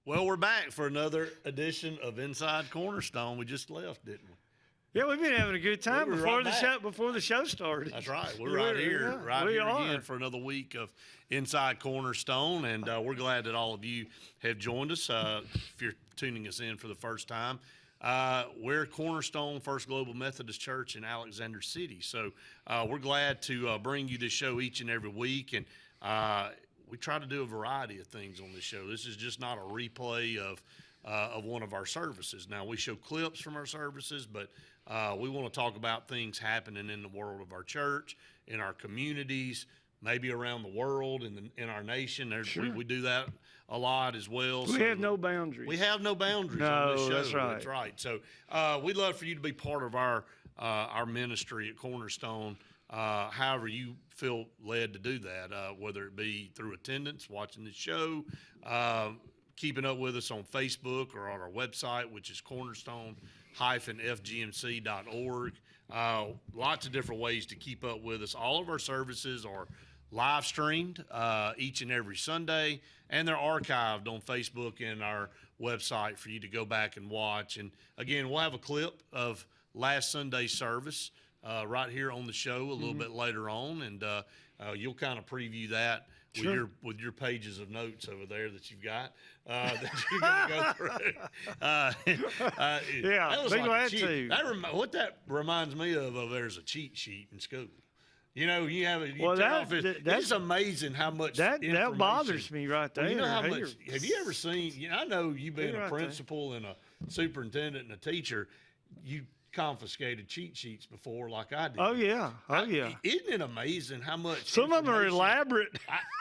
Well, we're back for another edition of Inside Cornerstone. We just left, didn't we? Yeah, we've been having a good time before the show started. That's right. We're right here again for another week of Inside Cornerstone, and we're glad that all of you have joined us. If you're tuning us in for the first time, we're Cornerstone First Global Methodist Church in Alexander City. So we're glad to bring you this show each and every week, and we try to do a variety of things on this show. This is just not a replay of one of our services. Now, we show clips from our services, but we want to talk about things happening in the world of our church, in our communities, maybe around the world, in our nation. Sure. We do that a lot as well. We have no boundaries. We have no boundaries on this show. That's right. So we'd love for you to be part of our ministry at Cornerstone. However you feel led to do that, whether it be through attendance, watching the show, keeping up with us on Facebook or on our website, which is cornerstone-fgmc.org. Lots of different ways to keep up with us. All of our services are live streamed each and every Sunday, and they're archived on Facebook and our website for you to go back and watch. And again, we'll have a clip of last Sunday's service right here on the show a little bit later on, and you'll kind of preview that with your pages of notes over there that you've got that you're going to go through. Yeah, that was be like glad to. What that reminds me of there's a cheat sheet in school. You know, you have it. It's amazing how much that bothers me right there. Well, you know how much. Have you ever seen? You know, I know you being a principal and a superintendent and a teacher, you confiscated cheat sheets before, like I did. Oh yeah. Isn't it amazing how much? Some of them are elaborate.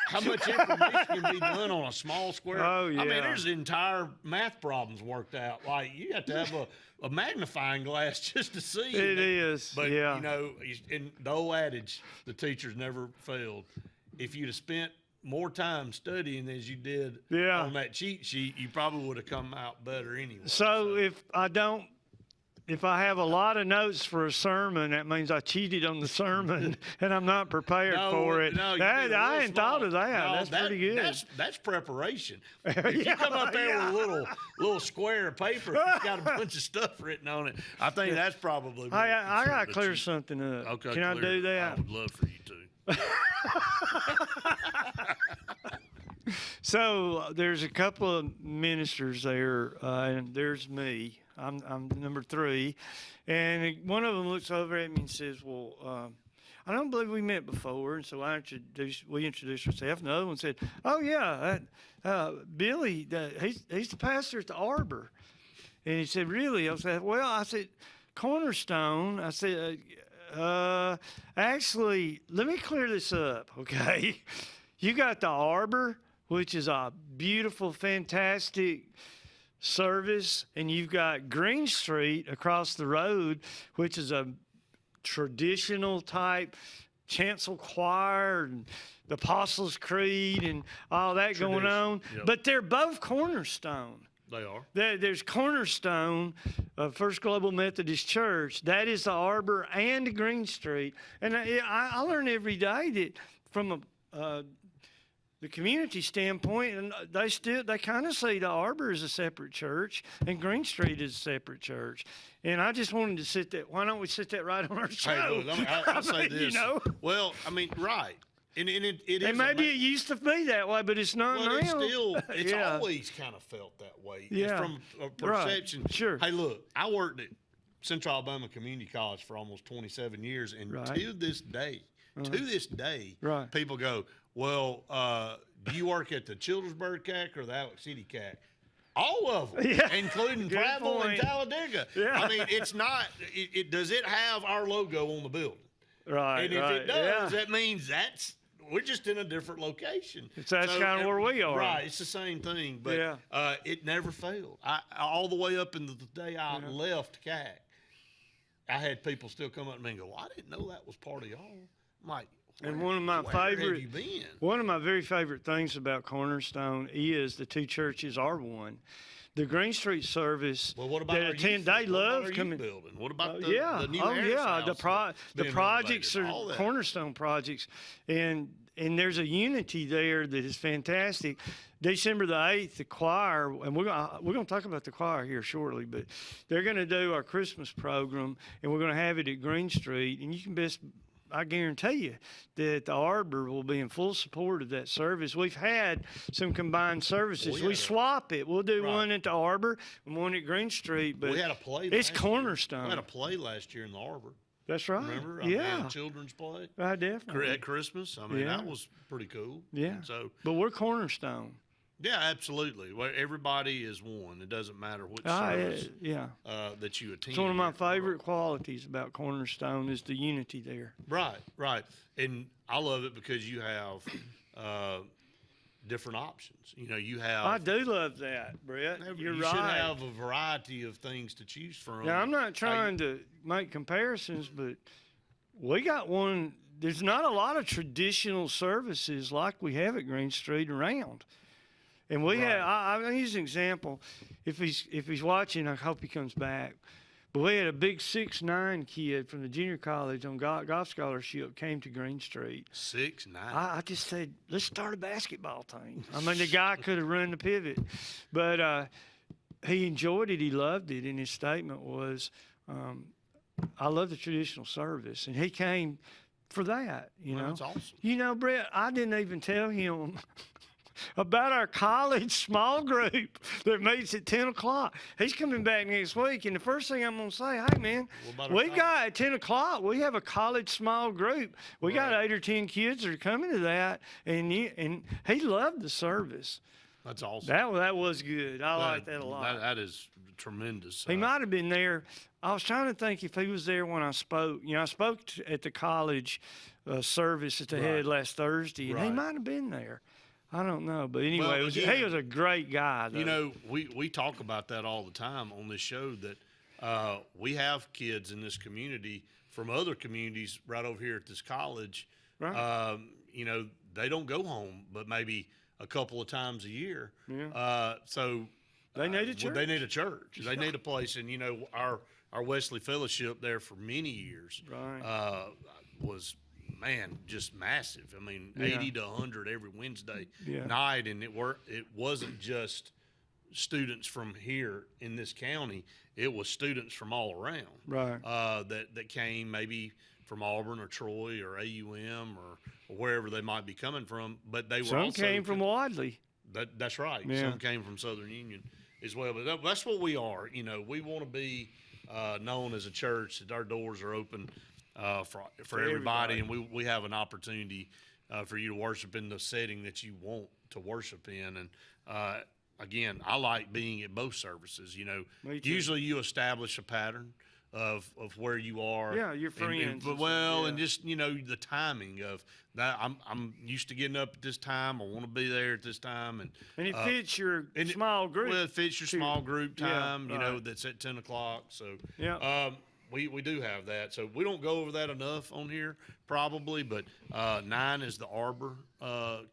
How much information can be done on a small square? Oh yeah. I mean, there's entire math problems worked out. Like you have to have a magnifying glass just to see. It is. But yeah. you know, in the old adage, the teachers never failed. If you'd have spent more time studying as you did on that cheat sheet, you probably would have come out better anyway. So if I have a lot of notes for a sermon, that means I cheated on the sermon and I'm not prepared for it. No, I hadn't thought of that. No, that's pretty good. That's preparation. If you come up there with a little square of paper that's got a bunch of stuff written on it, I think that's probably. I got to clear something up. Okay, can I do that? I would love for you to. So there's a couple of ministers there, and there's me. I'm number 3, and one of them looks over at me and says, "Well, I don't believe we met before." And so we introduced ourselves. And the other one said, "Oh yeah, Billy, he's the pastor at the Arbor." And he said, "Really?" I said, "Well," I said, "Cornerstone." I said, "Actually, let me clear this up, okay? You got the Arbor, which is a beautiful, fantastic service, and you've got Green Street across the road, which is a traditional type chancel choir and the Apostles' Creed and all that going on. Yep. But they're both Cornerstone. They are. There's Cornerstone of First Global Methodist Church. That is the Arbor and Green Street. And I learn every day that from the community standpoint, and they kind of see the Arbor as a separate church and Green Street is a separate church. And I just wanted to sit that. Why don't we sit that right on our show? Hey, look, I'll say this. You know? Well, I mean, right. And it is. And maybe it used to be that way, but it's not now. It's always kind of felt that way. Yeah. From a perception. Right. Sure. Hey, look, I worked at Central Alabama Community College for almost 27 years, and to this day, right. people go, "Well, do you work at the Childersburg CAC or the Alex City CAC?" All of them, including Prattville and Talladega. Yeah. I mean, it's not. Does it have our logo on the building? Right. And if it does, that means we're just in a different location. So that's kind of where we are. Right. It's the same thing, but it never failed. All the way up into the day I left CAC, I had people still come up to me and go, "Well, I didn't know that was part of y'all." I'm like, and one of my very favorite things about Cornerstone is the two churches are one. The Green Street service. Well, what about they love coming. Building? What about the new Harris House the projects are all Cornerstone projects, and and there's a unity there that is fantastic. December the 8th, the choir, and we're gonna talk about the choir here shortly, but they're gonna do our Christmas program, and we're gonna have it at Green Street, and you can best. I guarantee you that the Arbor will be in full support of that service. We've had some combined services. We swap it. We'll do one at the Arbor and one at Green Street. But we had a play. It's Cornerstone. We had a play last year in the Arbor. That's right. Remember? Yeah. Children's play. Definitely. At Christmas. I mean, that was pretty cool. Yeah. So, but we're Cornerstone. Yeah, absolutely. Well, everybody is one. It doesn't matter which service that you attend. It's one of my favorite qualities about Cornerstone is the unity there. Right. And I love it because you have different options. You know, you have. I do love that, Brett. You're right. You should have a variety of things to choose from. Now, I'm not trying to make comparisons, but we got one. There's not a lot of traditional services like we have at Green Street around. And we had, I'll use an example. If he's watching, I hope he comes back. But we had a big 6'9" kid from the junior college on golf scholarship came to Green Street. 6'9". I just said, let's start a basketball team. I mean, the guy could have run the pivot, but he enjoyed it. He loved it. And his statement was, I love the traditional service. And he came for that, you know. That's awesome. You know, Brett, I didn't even tell him about our college small group that meets at 10 o'clock. He's coming back next week, and the first thing I'm going to say, hey, man, we got at 10 o'clock, we have a college small group. We got 8 or 10 kids that are coming to that, and he loved the service. That's awesome. That was good. I like that a lot. That is tremendous. He might have been there. I was trying to think if he was there when I spoke. You know, I spoke at the college service that they had last Thursday, and he might have been there. I don't know, but anyway, he was a great guy, though. You know, we talk about that all the time on this show that we have kids in this community from other communities right over here at this college. Right. You know, they don't go home, but maybe a couple of times a year. Yeah. So they need a church. They need a church. They need a place. And, you know, our Wesley Fellowship there for many years was – man, just massive. I mean, 80 to 100 every Wednesday night, and it wasn't just students from here in this county. It was students from all around, that came maybe from Auburn or Troy or AUM or wherever they might be coming from. But they were some came from Wadley. That's right. Yeah. Some came from Southern Union as well. But that's what we are. You know, we want to be known as a church that our doors are open for everybody, and we have an opportunity for you to worship in the setting that you want to worship in. And again, I like being at both services. You know, usually you establish a pattern of where you are. Yeah, your friends. And just, you know, the timing of that. I'm used to getting up at this time. I want to be there at this time, and it fits your small group. Well, it fits your small group time. You know, that's at 10 o'clock. So We do have that, so we don't go over that enough on here, probably. But 9 is the Arbor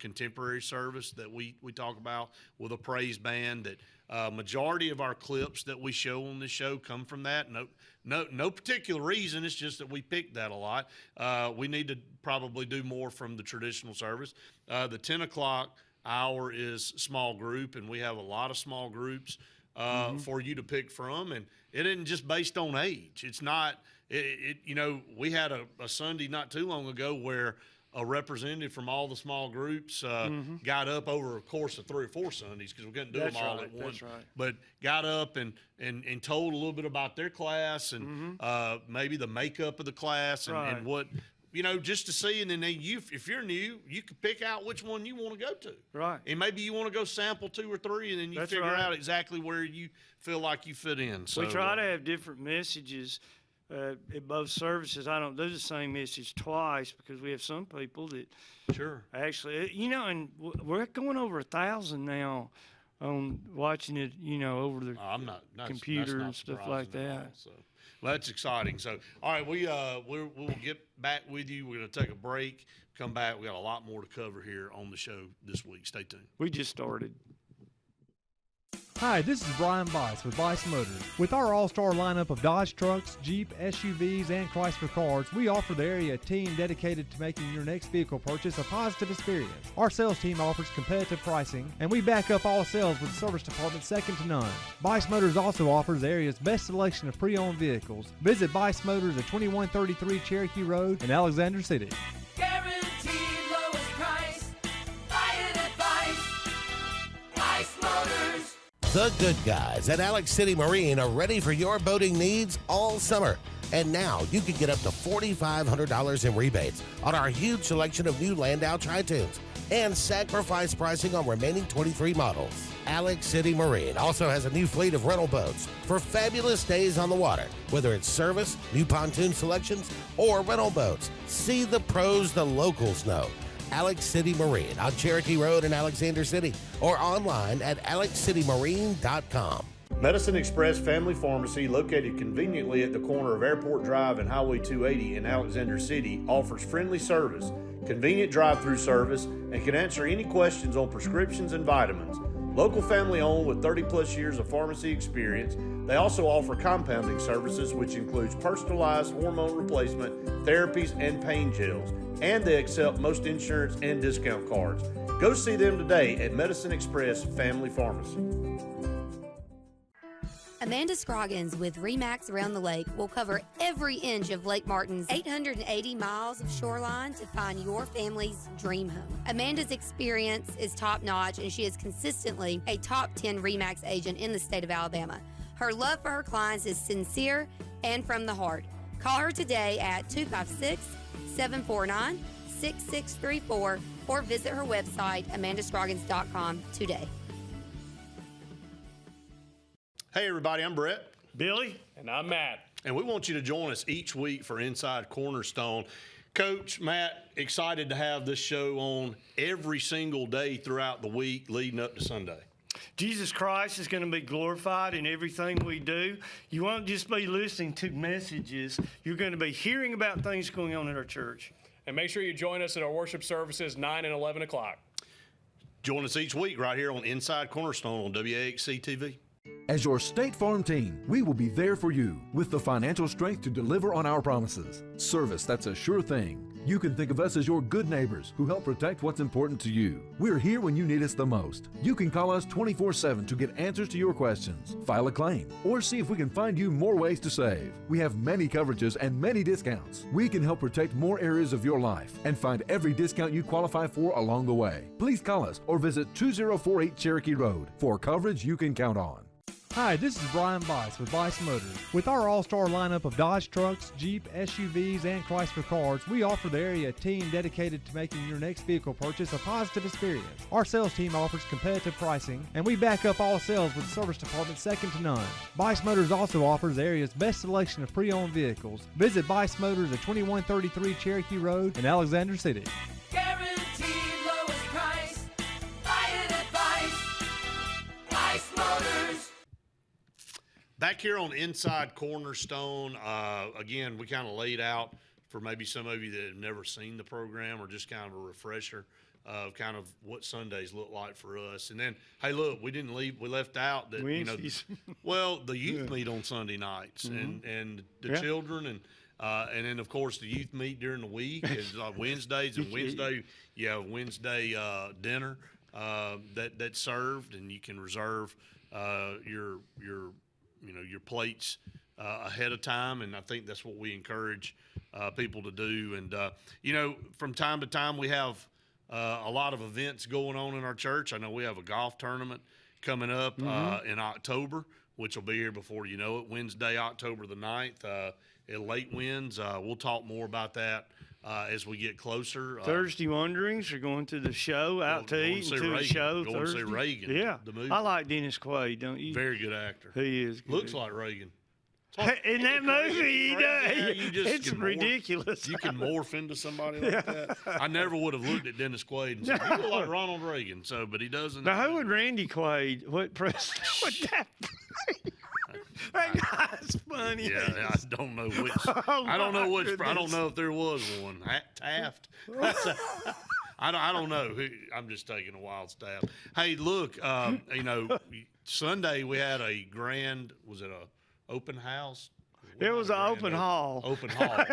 contemporary service that we talk about with a praise band. That majority of our clips that we show on this show come from that. No particular reason. It's just that we picked that a lot. We need to probably do more from the traditional service. The 10 o'clock hour is small group, and we have a lot of small groups for you to pick from, and it isn't just based on age. It's not. You know, we had a Sunday not too long ago where a representative from all the small groups got up over a course of 3 or 4 Sundays, because we couldn't do them all at once. But got up and told a little bit about their class and maybe the makeup of the class and what. You know, just to see, and then if you're new, you can pick out which one you want to go to. Right. And maybe you want to go sample 2 or 3, and then you figure out exactly where you feel like you fit in. So we try to have different messages at both services. I don't do the same message twice, because we have some people that actually, you know, and we're going over 1,000 now on watching it, you know, over the computer and stuff like that. So. Well, that's exciting. So, all right, we'll get back with you. We're going to take a break, come back. We got a lot more to cover here on the show this week. Stay tuned. We just started. Hi, this is Brian Bice with Bice Motors. With our all-star lineup of Dodge trucks, Jeep, SUVs, and Chrysler cars, we offer the area a team dedicated to making your next vehicle purchase a positive experience. Our sales team offers competitive pricing, and we back up all sales with a service department second to none. Bice Motors also offers the area's best selection of pre-owned vehicles. Visit Bice Motors at 2133 Cherokee Road in Alexander City. Guaranteed lowest price. Buy it at Bice Motors. The good guys at Alex City Marine are ready for your boating needs all summer. And now you can get up to $4,500 in rebates on our huge selection of new Landau Tritoons and sacrifice pricing on remaining 23 models. Alex City Marine also has a new fleet of rental boats for fabulous days on the water, whether it's service, new pontoon selections, or rental boats. See the pros the locals know. Alex City Marine on Cherokee Road in Alexander City or online at alexcitymarine.com. Medicine Express Family Pharmacy, located conveniently at the corner of Airport Drive and Highway 280 in Alexander City, offers friendly service, convenient drive-through service, and can answer any questions on prescriptions and vitamins. Local family owned with 30-plus years of pharmacy experience, they also offer compounding services, which includes personalized hormone replacement, therapies, and pain gels. And they accept most insurance and discount cards. Go see them today at Medicine Express Family Pharmacy. Amanda Scroggins with RE/MAX Around the Lake will cover every inch of Lake Martin's 880 miles of shoreline to find your family's dream home. Amanda's experience is top-notch, and she is consistently a top 10 RE/MAX agent in the state of Alabama. Her love for her clients is sincere and from the heart. Call her today at 256-749-6634 or visit her website, amandascroggins.com, today. Hey everybody, I'm Brett. Billy? And I'm Matt. And we want you to join us each week for Inside Cornerstone. Coach, Matt, excited to have this show on every single day throughout the week leading up to Sunday. Jesus Christ is going to be glorified in everything we do. You won't just be listening to messages. You're going to be hearing about things going on in our church. And make sure you join us at our worship services 9 and 11 o'clock. Join us each week right here on Inside Cornerstone on WAXC TV. As your State Farm team, we will be there for you with the financial strength to deliver on our promises. Service that's a sure thing. You can think of us as your good neighbors who help protect what's important to you. We're here when you need us the most. You can call us 24/7 to get answers to your questions, file a claim, or see if we can find you more ways to save. We have many coverages and many discounts. We can help protect more areas of your life and find every discount you qualify for along the way. Please call us or visit 2048 Cherokee Road for coverage you can count on. Hi, this is Brian Bice with Bice Motors. With our all-star lineup of Dodge trucks, Jeep, SUVs, and Chrysler cars, we offer the area a team dedicated to making your next vehicle purchase a positive experience. Our sales team offers competitive pricing, and we back up all sales with a service department second to none. Bice Motors also offers the area's best selection of pre-owned vehicles. Visit Bice Motors at 2133 Cherokee Road in Alexander City. Guaranteed lowest price. Buy it at Bice Motors. Back here on Inside Cornerstone, again, we kind of laid out for maybe some of you that have never seen the program or just kind of a refresher of kind of what Sundays look like for us. And then, hey, look, we left out that, the youth meet on Sunday nights and the children and then, of course, the youth meet during the week is Wednesdays, and Wednesday you have Wednesday dinner that's served, and you can reserve your plates ahead of time, and I think that's what we encourage people to do. And from time to time we have a lot of events going on in our church. I know we have a golf tournament coming up in October, which will be here before you know it. Wednesday, October the 9th at Late Winds. We'll talk more about that as we get closer. Thursday Wanderings are going to the show, out to eat and to the show. Going to see Reagan. Yeah, the movie. I like Dennis Quaid, don't you? Very good actor. He is good. Looks like Reagan. In that movie, he does. It's can ridiculous. You can morph into somebody like that. I never would have looked at Dennis Quaid and said, "You look like Ronald Reagan." So, but he doesn't. Now, who would Randy Quaid? What president would that be? That guy's funny. Yeah, I don't know which. I don't know which. I don't know if there was one. Taft. I don't know. I'm just taking a wild stab. Hey, look, Sunday we had a grand, was it a open house? It was an open hall. Open hall.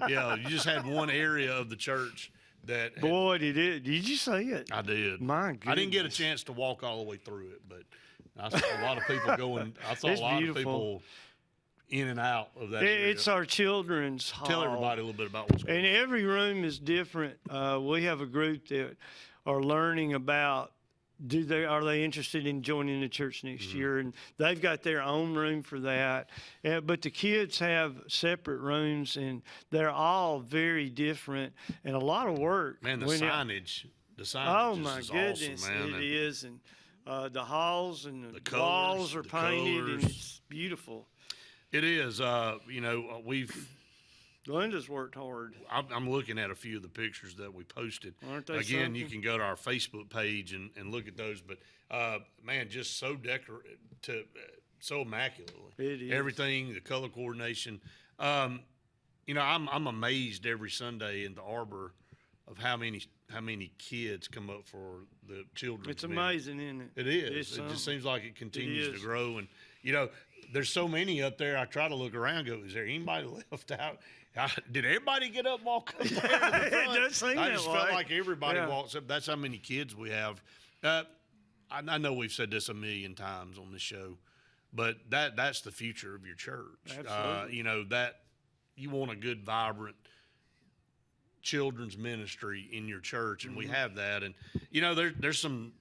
Yeah, you just had one area of the church that. Boy, did you see it? I did. My goodness. I didn't get a chance to walk all the way through it, but I saw a lot of people going. I saw It's a lot beautiful. of people in and out of that area. It's our children's hall. Tell everybody a little bit about what's going And every room is different. We have a group that are learning about are they interested in joining the church next year, and they've got their own room for that. But the kids have separate rooms, and they're all very different and a lot of work. Man, the When it- signage. The signage Oh is my just goodness, awesome, man. it is, and the halls and the colors, walls are the painted, and colors. it's beautiful. It is. We've. Glenda's worked hard. I'm looking at a few of the pictures that we posted. Aren't they Again, you something? can go to our Facebook page and look at those. But man, just so so immaculately. It is. Everything, the color coordination. I'm amazed every Sunday in the Arbor of how many kids come up for the children's. It's meeting. amazing, isn't it? It is. It's It something. just seems like it continues to is. grow. And, there's so many up there. I try to look around, go, is there anybody left out? Did everybody get up and walk up there to the front? It does seem I that just way. felt like everybody Yeah. walks up. That's how many kids we have. I know we've said this a million times on this show, but that's the future of your church. Absolutely. That you want a good, vibrant children's ministry in your church, and we have that. And there's some,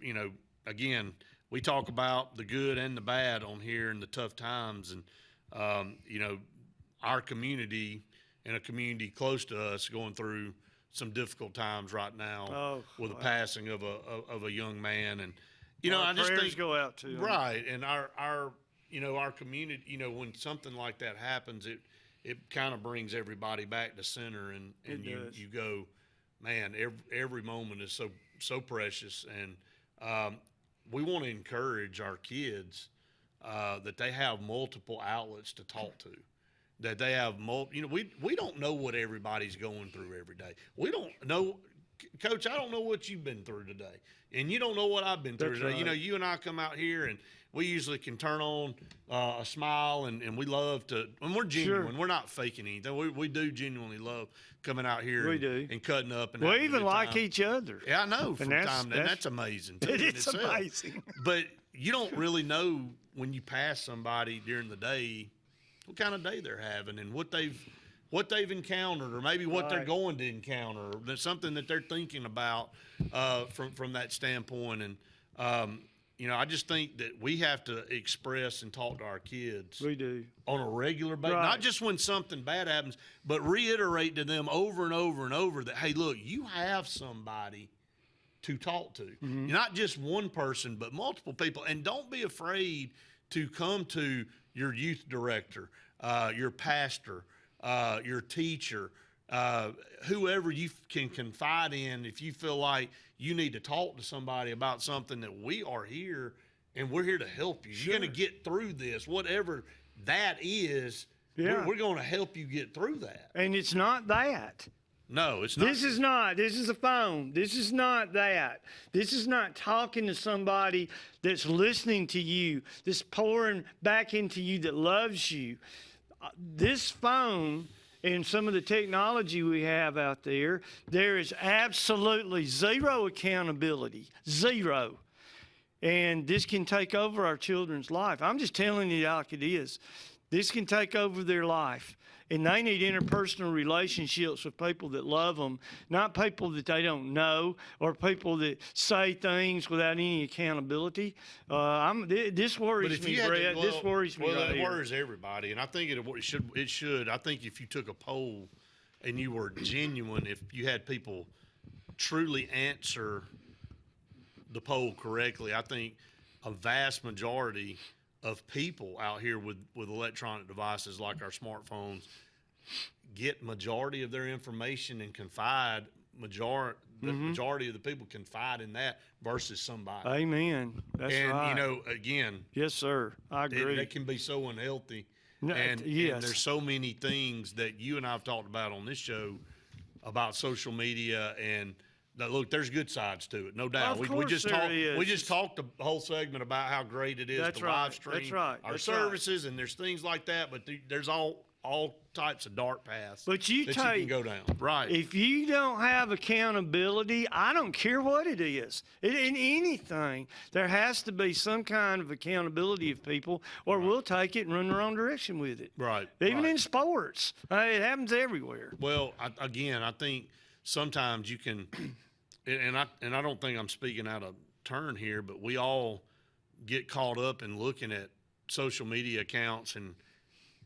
again, we talk about the good and the bad on here and the tough times, and our community and a community close to us going through some difficult times right now with the passing of a young man. And Our I just prayers think go out to 'em. right, and our community, when something like that happens, it kind of brings everybody back to center, and you go, man, every moment is so precious. And we want to encourage our kids that they have multiple outlets to talk to, that they have we don't know what everybody's going through every day. We don't know, Coach, I don't know what you've been through today, and you don't know what I've been through That's today. right. You and I come out here, and we usually can turn on a smile, and we love to, and we're genuine. Sure. We're not faking anything. We do genuinely love coming out here We do. and cutting up. And We having a even good like time. each other. Yeah, I know. From that's- time, and that's- that's amazing. Too, It in is itself. amazing. But you don't really know when you pass somebody during the day what kind of day they're having and what they've encountered, or maybe what they're Right. going to encounter, or there's something that they're thinking about from that standpoint. And I just think that we have to express and talk to our kids We do. on a regular basis, Right. not just when something bad happens, but reiterate to them over and over and over that, hey, look, you have somebody to talk to. Not just one person, but multiple people. And don't be afraid to come to your youth director, your pastor, your teacher, whoever you can confide in. If you feel like you need to talk to somebody about something, that we are here and we're here to help you. You're going to get through this, whatever that is. Yeah. We're going to help you get through that. And it's not that. No, it's not. This is not. This is a phone. This is not that. This is not talking to somebody that's listening to you, that's pouring back into you, that loves you. This phone and some of the technology we have out there, there is absolutely zero accountability. Zero. And this can take over our children's life. I'm just telling you like it is. This can take over their life. And they need interpersonal relationships with people that love them, not people that they don't know or people that say things without any accountability. This worries me, Brett. This worries me right it here. worries everybody, and I think it should. I think if you took a poll and you were genuine, if you had people truly answer the poll correctly, I think a vast majority of people out here with electronic devices like our smartphones get majority of their information and confide. The majority of the people confide in that versus somebody. Amen. That's And right. again, Yes, sir. I agree. that can be so unhealthy. No, and yes. there's so many things that you and I have talked about on this show about social media and Now, look, there's good sides to it, no doubt. Of we course just there talked. is. We just talked the whole segment about how great it is That's to right. live stream That's right. our That's right. services, and there's things like that. But there's all types of dark paths But you that take- you can go down. Right. If you don't have accountability, I don't care what it is. In anything, there has to be some kind of accountability of people, or we'll take it and run the wrong direction with it. Right. Even right. in sports, it happens everywhere. Well, I think sometimes you can, and I don't think I'm speaking out of turn here, but we all get caught up in looking at social media accounts, and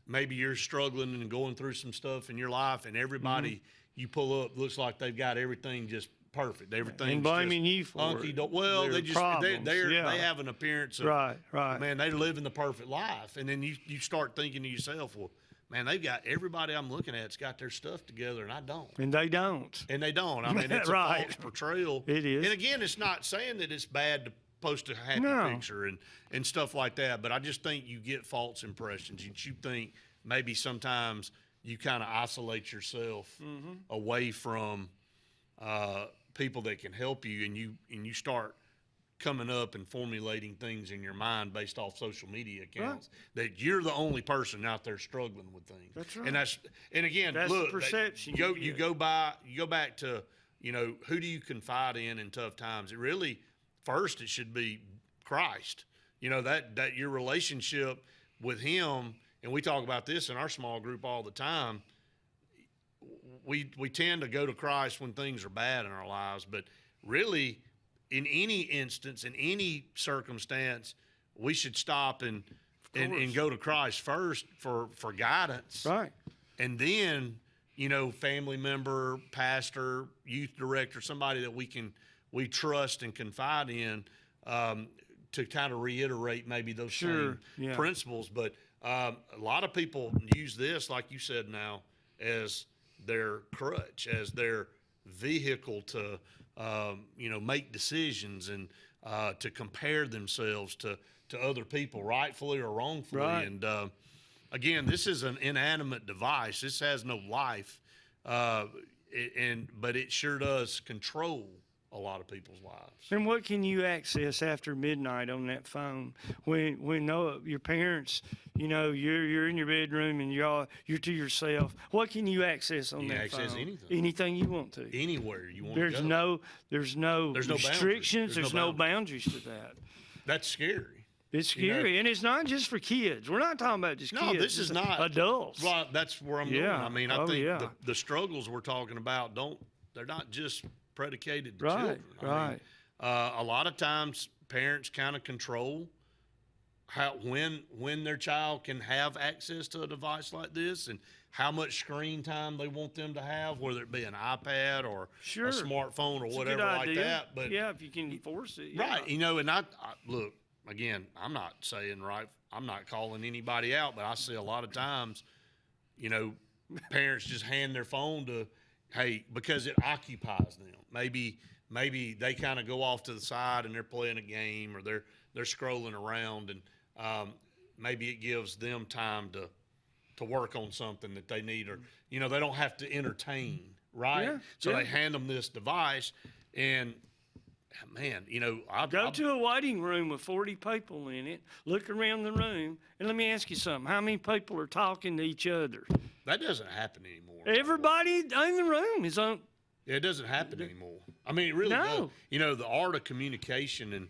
maybe you're struggling and going through some stuff in your life, and everybody you pull up looks like they've got everything just perfect. Everything's And blaming just you for hunky it. do- Well, Their they just problems, yeah. they have an appearance of Right. man, they're living the perfect life, and then you start thinking to yourself, well, man, they've got everybody I'm looking at's got their stuff together, and I don't. And they don't. And they don't. I mean, it's Right. a false portrayal. It is. And again, it's not saying that it's bad to post a happy No. picture and stuff like that, but I just think you get false impressions. You think maybe sometimes you kind of isolate yourself away from people that can help you, and you start coming up and formulating things in your mind based off social media accounts that you're the only person out there struggling with things. That's right. And again, That's the look, perception you you go back to, who do you confide in tough times? It really, first, it should be Christ. That your relationship with him, and we talk about this in our small group all the time. We tend to go to Christ when things are bad in our lives, but really, in any instance, in any circumstance, we should stop and go to Christ first for guidance. Right. And then, family member, pastor, youth director, somebody that we trust and confide in, to kind of reiterate maybe those same principles. But a lot of people use this, like you said now, as their crutch, as their vehicle to make decisions and to compare themselves to other people, rightfully or wrongfully. Right. And again, this is an inanimate device. This has no life, but it sure does control a lot of people's lives. And what can you access after midnight on that phone when your parents, you're in your bedroom and you're to yourself? What can you access on You can that access phone? anything. Anything you want to. Anywhere you want to go. There's no There's no boundaries. restrictions. There's There's no no boundaries to that. That's scary. It's scary, and it's not just for kids. We're not talking about just No, kids. this is It's not adults. Well, that's where I'm going. Yeah. I mean, I Oh, think yeah. the struggles we're talking about they're not just predicated to Right, children. I mean, right. a lot of times parents kind of control when their child can have access to a device like this and how much screen time they want them to have, whether it be an iPad or Sure. a smartphone or It's a whatever good like idea. that. But yeah, if you can force it. Yeah. right, and I look again. I'm not saying right. I'm not calling anybody out, but I see a lot of times, parents just hand their phone to, because it occupies them. Maybe they kind of go off to the side and they're playing a game or they're scrolling around, and maybe it gives them time to work on something that they need, or they don't have to entertain, right? Yeah, So yeah. they hand them this device, and man, Go to a waiting room with 40 people in it, look around the room, and let me ask you something. How many people are talking to each other? that doesn't happen anymore. Everybody in the room is on. It doesn't happen anymore. I mean, it really No. does. The art of communication, and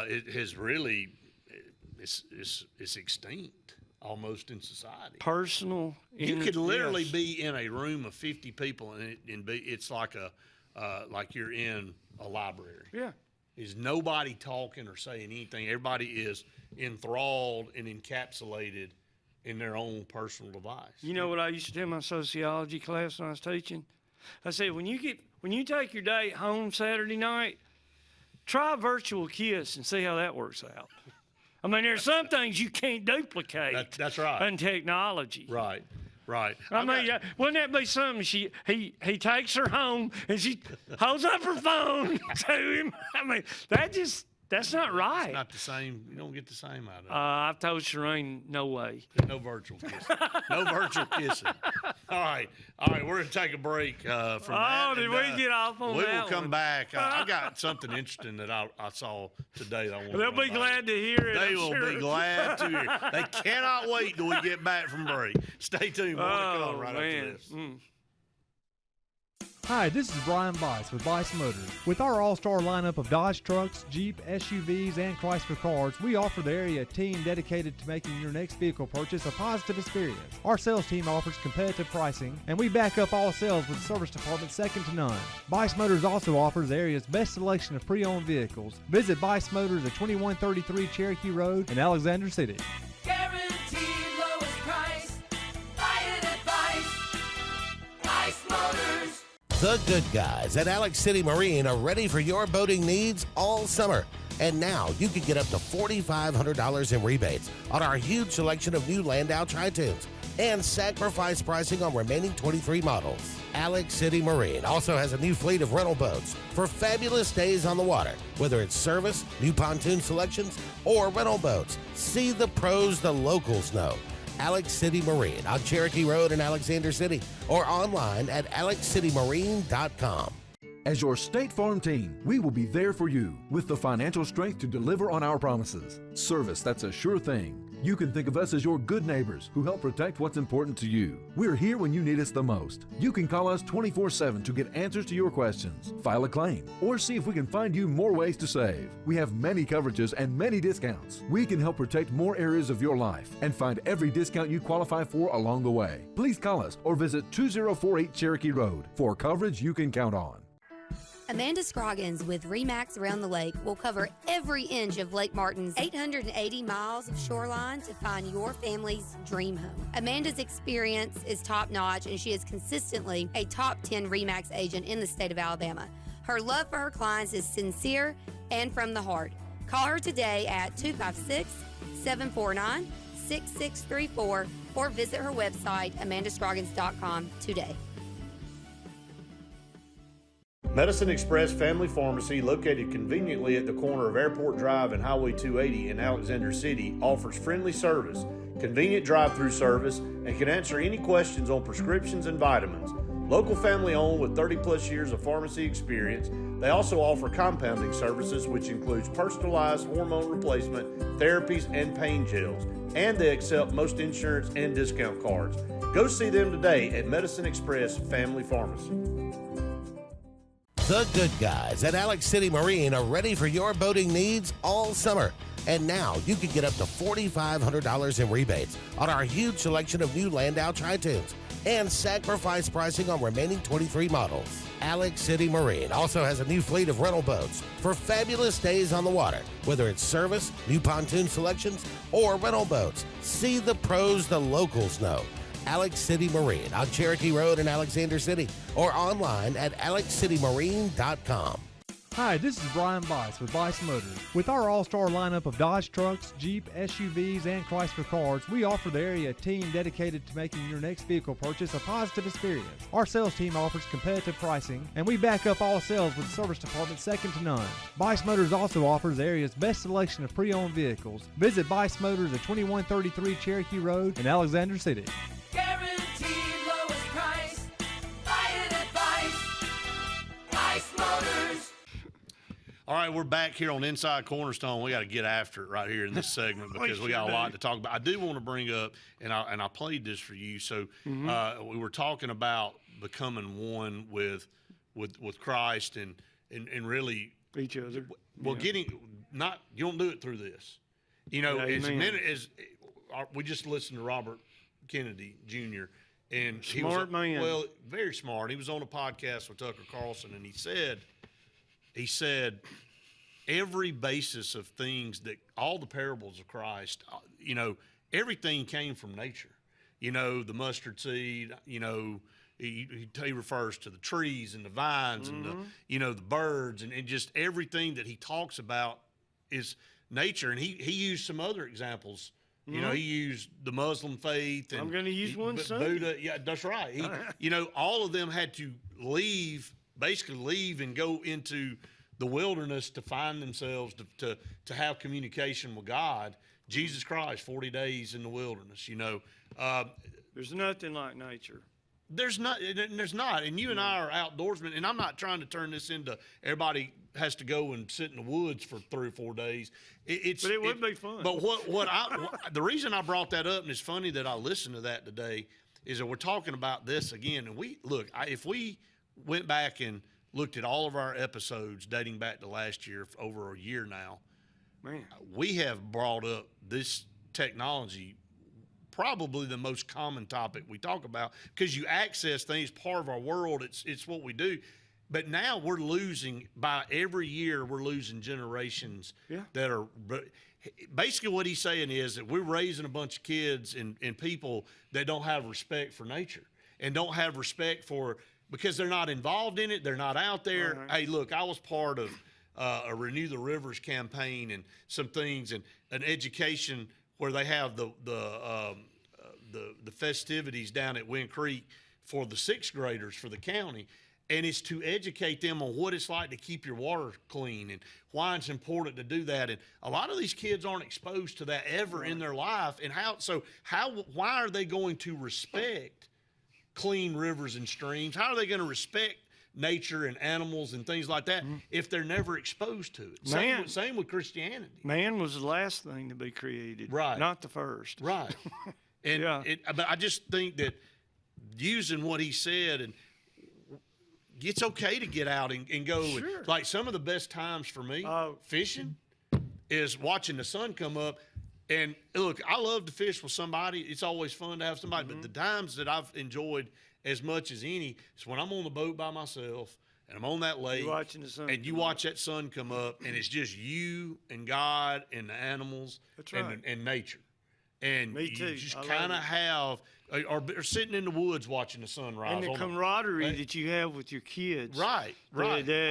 it has really it's extinct almost in society. Personal. You could literally yes. be in a room of 50 people, and it's like like you're in a library. Yeah. Is nobody talking or saying anything? Everybody is enthralled and encapsulated in their own personal device. You know what I used to tell my sociology class when I was teaching? I said, when you take your date home Saturday night, try a virtual kiss and see how that works out. I mean, there's some things you can't duplicate. That's right. In technology. Right. Right. I mean, wouldn't that be something? He takes her home and she holds up her phone to him. I mean, that just That's not right. It's not the same. You don't get the same out of it. I've told Shireen, no way. No virtual kissing. No virtual kissing. All right. We're going to take a break from that. Did we get off on we that will come one? back. I got something interesting that I saw today that I want to They'll be glad to hear it. They I'm will sure. be glad to hear it. They cannot wait till we get back from break. Stay tuned. More to come right after this. Hi, this is Brian Bice with Bice Motors. With our all-star lineup of Dodge trucks, Jeep, SUVs, and Chrysler cars, we offer the area team dedicated to making your next vehicle purchase a positive experience. Our sales team offers competitive pricing, and we back up all sales with a service department second to none. Bice Motors also offers the area's best selection of pre-owned vehicles. Visit Bice Motors at 2133 Cherokee Road in Alexander City. Guaranteed lowest price. Buy it at Bice Motors. The good guys at Alex City Marine are ready for your boating needs all summer. And now you can get up to $4,500 in rebates on our huge selection of new Landau Tritoons and sacrifice pricing on remaining 23 models. Alex City Marine also has a new fleet of rental boats for fabulous days on the water, whether it's service, new pontoon selections, or rental boats. See the pros the locals know. Alex City Marine on Cherokee Road in Alexander City or online at alexcitymarine.com. As your State Farm team, we will be there for you with the financial strength to deliver on our promises. Service that's a sure thing. You can think of us as your good neighbors who help protect what's important to you. We're here when you need us the most. You can call us 24/7 to get answers to your questions, file a claim, or see if we can find you more ways to save. We have many coverages and many discounts. We can help protect more areas of your life and find every discount you qualify for along the way. Please call us or visit 2048 Cherokee Road for coverage you can count on. Amanda Scroggins with RE/MAX Around the Lake will cover every inch of Lake Martin's 880 miles of shoreline to find your family's dream home. Amanda's experience is top-notch, and she is consistently a top 10 RE/MAX agent in the state of Alabama. Her love for her clients is sincere and from the heart. Call her today at 256-749-6634 or visit her website, amandascroggins.com today. Medicine Express Family Pharmacy, located conveniently at the corner of Airport Drive and Highway 280 in Alexander City, offers friendly service, convenient drive-through service, and can answer any questions on prescriptions and vitamins. Local family owned with 30-plus years of pharmacy experience, they also offer compounding services, which includes personalized hormone replacement, therapies, and pain gels. And they accept most insurance and discount cards. Go see them today at Medicine Express Family Pharmacy. The good guys at Alex City Marine are ready for your boating needs all summer. And now you can get up to $4,500 in rebates on our huge selection of new Landau Tritoons and sacrifice pricing on remaining 23 models. Alex City Marine also has a new fleet of rental boats for fabulous days on the water, whether it's service, new pontoon selections, or rental boats. See the pros the locals know. Alex City Marine on Cherokee Road in Alexander City or online at alexcitymarine.com. Hi, this is Brian Bice with Bice Motors. With our all-star lineup of Dodge trucks, Jeep, SUVs, and Chrysler cars, we offer the area team dedicated to making your next vehicle purchase a positive experience. Our sales team offers competitive pricing, and we back up all sales with a service department second to none. Bice Motors also offers the area's best selection of pre-owned vehicles. Visit Bice Motors at 2133 Cherokee Road in Alexander City. Guaranteed lowest price. Buy it at Bice Motors. All right, we're back here on Inside Cornerstone. We got to get after it right here in this segment because we got a lot to talk about. I do want to bring up, and I played this for you. So we were talking about becoming one with Christ and really each other. Well, you don't do it through this. You know, we just listened to Robert Kennedy Jr. and Smart man. Well, very smart. He was on a podcast with Tucker Carlson, and he said every basis of things that all the parables of Christ, everything came from nature. The mustard seed, he refers to the trees and the vines and the birds and just everything that he talks about is nature. And he used some other examples. He used the Muslim faith. And I'm going to use one soon. Buddha. Yeah, that's right. All of them had to leave and go into the wilderness to find themselves, to have communication with God. Jesus Christ, 40 days in the wilderness, There's nothing like nature. There's not, and you and I are outdoorsmen, and I'm not trying to turn this into everybody has to go and sit in the woods for 3 or 4 days. But it would be fun. But the reason I brought that up, and it's funny that I listened to that today, is that we're talking about this again. And if we went back and looked at all of our episodes dating back to last year, for over a year now, man, we have brought up this technology. Probably the most common topic we talk about, because you access things, part of our world. It's what we do. But now we're losing, by every year, we're losing generations that are basically what he's saying is that we're raising a bunch of kids and people that don't have respect for nature and don't have respect for, because they're not involved in it. They're not out there. Right. Hey, look, I was part of a Renew the Rivers campaign and some things, and an education where they have the festivities down at Wind Creek for the 6th graders for the county, and it's to educate them on what it's like to keep your water clean and why it's important to do that. And a lot of these kids aren't exposed to that ever in their life. And why are they going to respect clean rivers and streams? How are they going to respect nature and animals and things like that if they're never exposed to it? Same with Christianity. Man was the last thing to be created, right? Not the first, right? And but I just think that using what he said, and it's okay to get out and go. Sure. And, like, some of the best times for me fishing is watching the sun come up. And look, I love to fish with somebody. It's always fun to have somebody. But the times that I've enjoyed as much as any is when I'm on the boat by myself and I'm on that lake, watching the sun, and you watch that sun come up, and it's just you and God and the animals. That's right. and nature. And Me too. you just kind of have, or sitting in the woods watching the sunrise. And the camaraderie that you have with your kids. Right.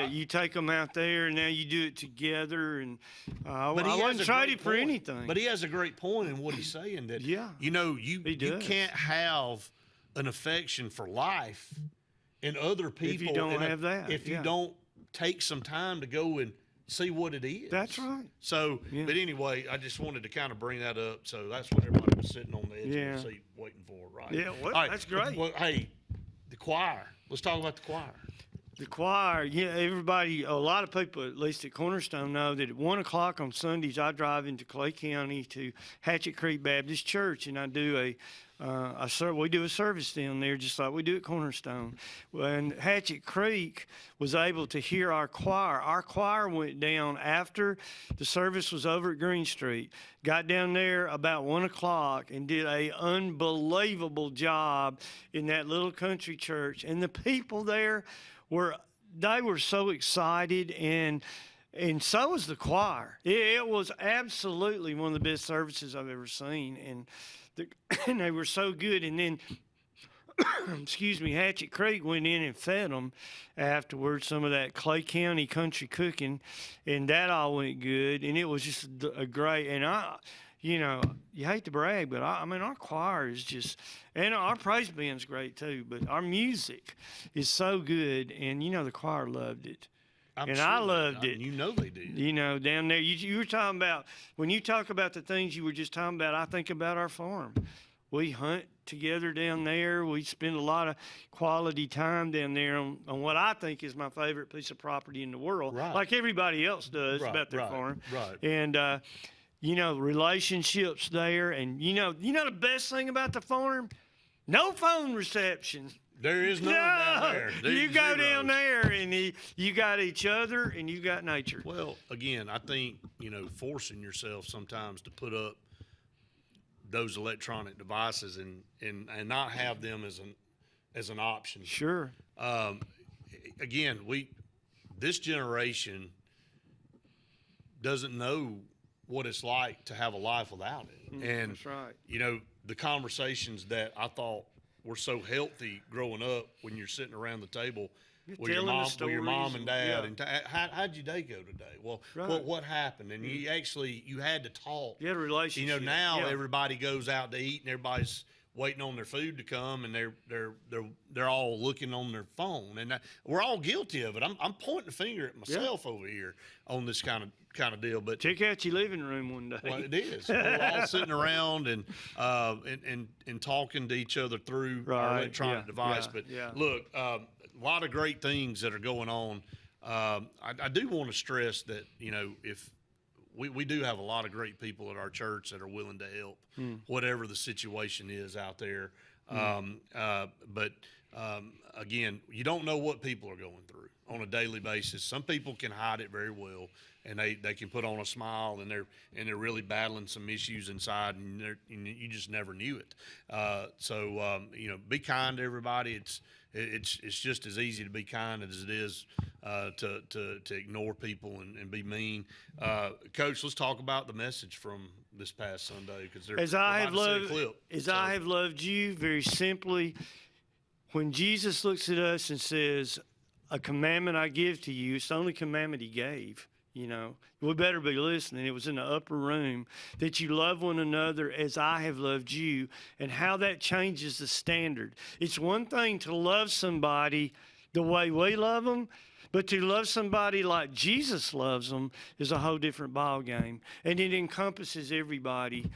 You take them out there, and now you do it together. And I But he wouldn't has a trade great it for point. anything. But he has a great point in what he's saying, that you can't have an affection for life and other people if you don't have that. If you don't take some time to go and see what it is. That's right. So, but anyway, I just wanted to kind of bring that up. So that's what everybody was sitting on the edge of the seat waiting for, right? Yeah, well, right. That's great. Well, hey, the choir. Let's talk about the choir. The choir, everybody, a lot of people, at least at Cornerstone, know that at 1 o'clock on Sundays, I drive into Clay County to Hatchet Creek Baptist Church, and I do we do a service down there just like we do at Cornerstone. When Hatchet Creek was able to hear our choir went down after the service was over at Green Street, got down there about 1 o'clock and did a unbelievable job in that little country church. And the people there were so excited, and so was the choir. It was absolutely one of the best services I've ever seen, and they were so good. And then, Hatchet Creek went in and fed them afterwards, some of that Clay County country cooking, and that all went good. And it was just a great, and you hate to brag, but our choir is just, and our praise band's great too, but our music is so good, and the choir loved it. I loved it. You know they did. Down there, you were talking about, when you talk about the things you were just talking about, I think about our farm. We hunt together down there. We spend a lot of quality time down there on what I think is my favorite piece of property in the world, like everybody else does about their farm. Right. And, relationships there. And, the best thing about the farm? No phone reception. There is none down there. You go down there, and you got each other, and you got nature. Well, again, I think, forcing yourself sometimes to put up those electronic devices and not have them as an option. Sure. Again, this generation doesn't know what it's like to have a life without it. And that's right. The conversations that I thought were so healthy growing up, when you're sitting around the table with your mom and dad, and how'd your day go today? Well, what happened? And you had to talk. You had a relationship. Now everybody goes out to eat, and everybody's waiting on their food to come, and they're all looking on their phone, and we're all guilty of it. I'm pointing the finger at myself over here on this kind of deal. But check out your living room one day. well, it is. We're all sitting around and talking to each other through our electronic device. But look, a lot of great things that are going on. I do want to stress that, if we do have a lot of great people at our church that are willing to help, whatever the situation is out there. But again, you don't know what people are going through on a daily basis. Some people can hide it very well, and they can put on a smile, and they're really battling some issues inside, and you just never knew it. So be kind to everybody. It's just as easy to be kind as it is to ignore people and be mean. Coach, let's talk about the message from this past Sunday, because as I have loved you, very simply, when Jesus looks at us and says, "A commandment I give to you," it's the only commandment he gave. We better be listening. It was in the upper room, that you love one another as I have loved you, and how that changes the standard. It's one thing to love somebody the way we love them, but to love somebody like Jesus loves them is a whole different ball game, and it encompasses everybody.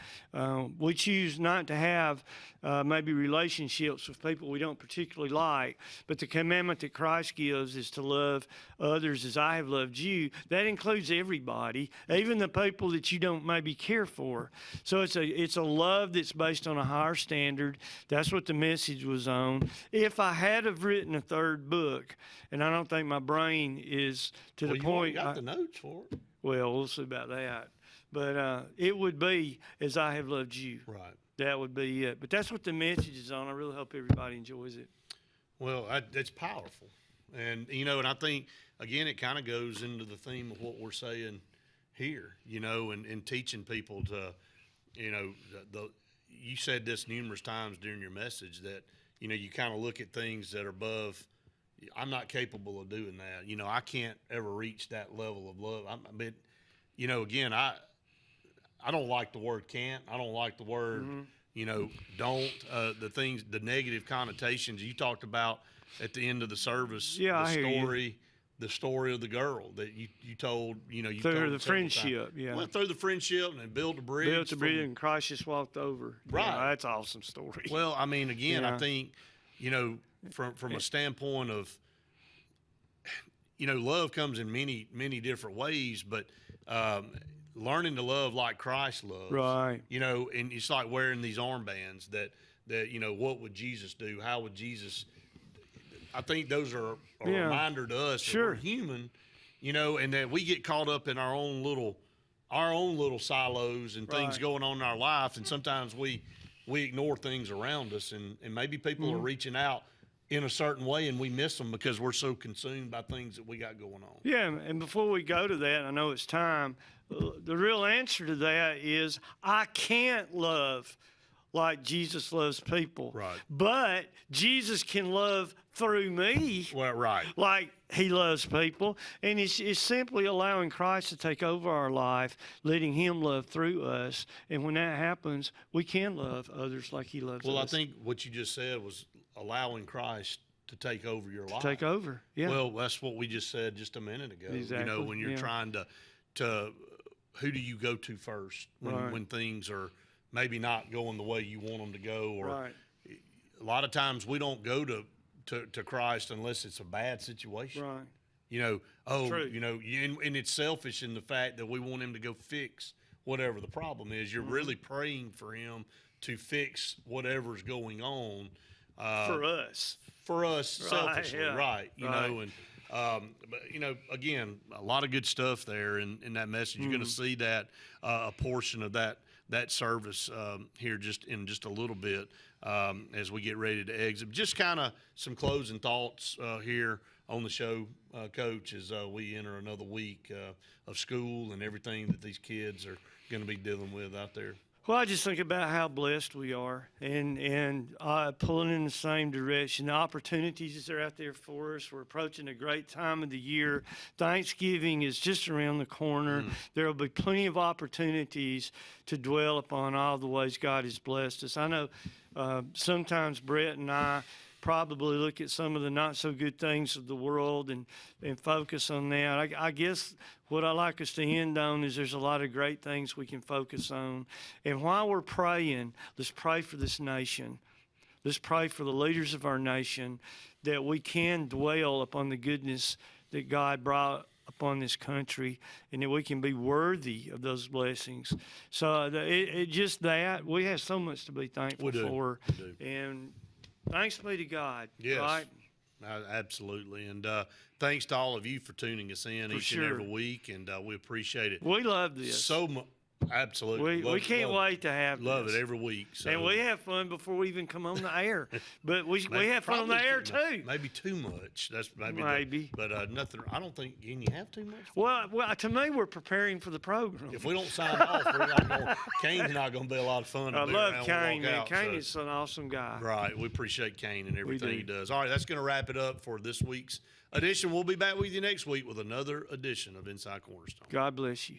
We choose not to have maybe relationships with people we don't particularly like, but the commandment that Christ gives is to love others as I have loved you. That includes everybody, even the people that you don't maybe care for. So it's a love that's based on a higher standard. That's what the message was on. If I had have written a third book, and I don't think my brain is to the point. You got the notes for it. Well, we'll see about that. But it would be as I have loved you. Right. That would be it. But that's what the message is on. I really hope everybody enjoys it. Well, it's powerful. And, and I think, again, it kind of goes into the theme of what we're saying here, and teaching people to, you said this numerous times during your message that, you kind of look at things that are above. I'm not capable of doing that. I can't ever reach that level of love. Again, I don't like the word can't. I don't like the word, don't. The negative connotations you talked about at the end of the service. Yeah, The story of the girl that you told, you through told the friendship, times. Well, through the friendship, and built a bridge. And Christ just walked over. Right. That's an awesome story. Well, I think, from a standpoint of, love comes in many, many different ways, but learning to love like Christ loves. Right. And it's like wearing these armbands that what would Jesus do? How would Jesus? I think those are a reminder to us that we're human, and that we get caught up in our own little silos and things going on in our life, and sometimes we ignore things around us, and maybe people are reaching out in a certain way, and we miss them because we're so consumed by things that we got going on. Yeah, and before we go to that, I know it's time. The real answer to that is I can't love like Jesus loves people. Right. But Jesus can love through me. Well, right. Like he loves people. And it's simply allowing Christ to take over our life, letting him love through us. And when that happens, we can love others like he loves us. Well, I think what you just said was allowing Christ to take over your life. Take over, yeah. Well, that's what we just said just a minute ago. Exactly. When you're trying to who do you go to first when things are maybe not going the way you want them to go, or a lot of times we don't go to Christ unless it's a bad situation. Right. True. And it's selfish in the fact that we want him to go fix whatever the problem is. You're really praying for him to fix whatever's going on. For us selfishly, right? But again, a lot of good stuff there in that message. You're going to see that a portion of that service here just a little bit as we get ready to exit. Just kind of some closing thoughts here on the show, Coach, as we enter another week of school and everything that these kids are going to be dealing with out there. Well, I just think about how blessed we are, and pulling in the same direction. The opportunities are out there for us. We're approaching a great time of the year. Thanksgiving is just around the corner. There will be plenty of opportunities to dwell upon all the ways God has blessed us. I know sometimes Brett and I probably look at some of the not so good things of the world and focus on that. I guess what I like us to end on is there's a lot of great things we can focus on. And while we're praying, let's pray for this nation. Let's pray for the leaders of our nation, that we can dwell upon the goodness that God brought upon this country, and that we can be worthy of those blessings. So just that, we have so much to be thankful for. We do. And thanks be to God. Yes. Right? Absolutely. And thanks to all of you for tuning us in each and every week, and we appreciate it. We love this. So much. Absolutely. We can't wait to have Love this. it every week. So. And we have fun before we even come on the air. But we have fun on the air, too. Maybe too much. That's maybe. But nothing. I don't think. Can you have too much? Well, to me, we're preparing for the program. If we don't sign off, Kane's not going to be a lot of fun. I love Kane, man. Kane is an awesome guy. Right. We appreciate Kane and everything he does. All right, that's going to wrap it up for this week's edition. We'll be back with you next week with another edition of Inside Cornerstone. God bless you.